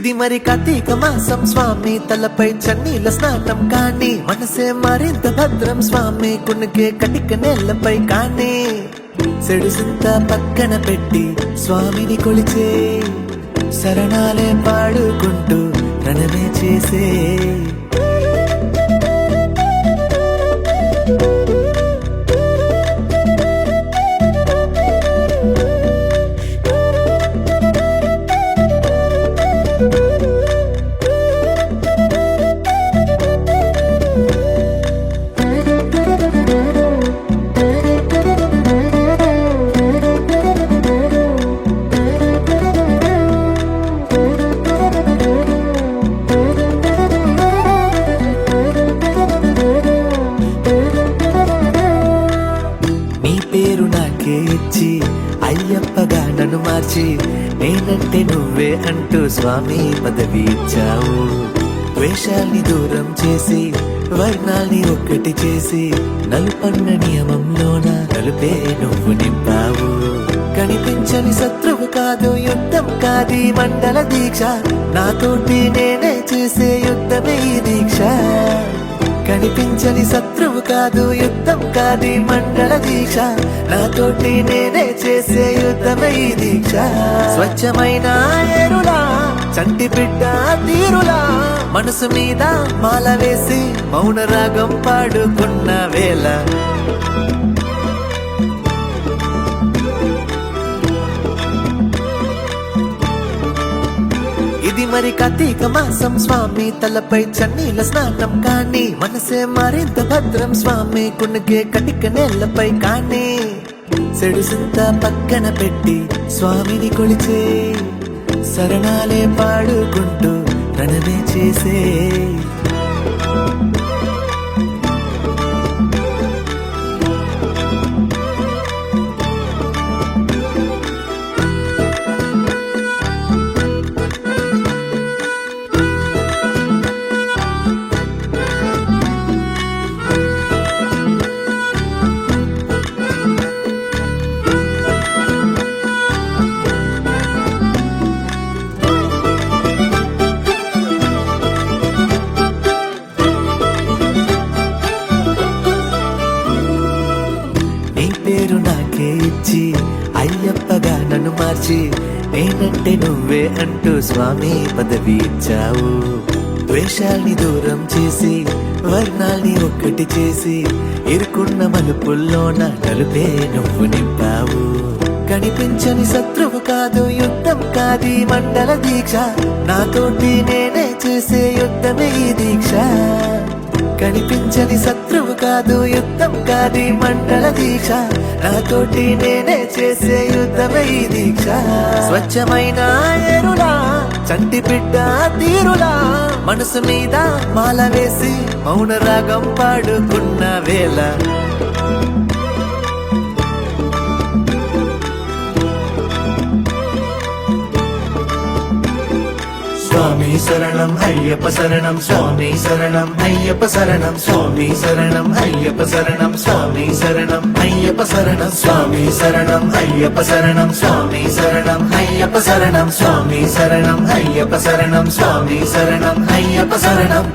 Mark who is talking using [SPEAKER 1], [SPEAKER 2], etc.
[SPEAKER 1] ఇది మరి కార్తీక మాసం స్వామి తలపై చన్నీల స్నానం కానీ మనసే మరింత భద్రం స్వామి కునికే కటిక నేలపై కానీ సెడుసింత పక్కన పెట్టి స్వామిని కొలిచే శరణాలే పాడుకుంటూ రణమే చేసే పేరు నాకే ఇచ్చి అయ్యప్పగా నన్ను మార్చి నేనంటే నువ్వే అంటూ స్వామి పదవి ఇచ్చావు. ద్వేషాల్ని దూరం చేసి వర్ణాల్ని ఒక్కటి చేసి నలుపన్న నియమంలోన నలుపే నువ్వు నింపావు. కనిపించని శత్రువు కాదు యుద్ధం కాది మండల దీక్ష నాతోటి నేనే చేసే యుద్ధమే ఈ దీక్ష. కనిపించని శత్రువు కాదు యుద్ధం కాది మండల దీక్ష నాతోటి నేనే చేసే యుద్ధమే ఈ దీక్ష. స్వచ్ఛమైన ఏరులా చంటి బిడ్డ తీరులా మనసు మీద మాల వేసి మౌన రాగం పాడుకున్న వేళ ఇది మరి కార్తీక మాసం స్వామి తలపై చన్నీల స్నానం కానీ మనసే మరింత భద్రం స్వామి కునికే కటిక నేలపై కానీ సెడుసింత పక్కన పెట్టి స్వామిని కొలిచే శరణాలే పాడుకుంటూ రణమే చేసే పేరు నాకే ఇచ్చి అయ్యప్పగా నన్ను మార్చి నేనంటే నువ్వే అంటూ స్వామి పదవి ఇచ్చావు. ద్వేషాల్ని దూరం చేసి వర్ణాల్ని ఒక్కటి చేసి ఇరుకున్న మలుపుల్లోన నలుపే నువ్వు నింపావు. కనిపించని శత్రువు కాదు యుద్ధం కాది మండల దీక్ష నాతోటి నేనే చేసే యుద్ధమే ఈ దీక్ష. కనిపించని శత్రువు కాదు యుద్ధం కాది మండల దీక్ష నాతోటి నేనే చేసే యుద్ధమే ఈ దీక్ష. స్వచ్ఛమైన ఏరులా చంటి బిడ్డ తీరులా మనసు మీద మాల వేసి మౌన రాగం పాడుకున్న వేళ
[SPEAKER 2] స్వామి శరణం అయ్యప్ప శరణం స్వామి శరణం అయ్యప్ప శరణం స్వామి శరణం అయ్యప్ప శరణం స్వామి శరణం అయ్యప్ప శరణం స్వామి శరణం అయ్యప్ప శరణం స్వామి శరణం అయ్యప్ప శరణం స్వామి శరణం అయ్యప్ప శరణం స్వామి శరణం అయ్యప్ప శరణం.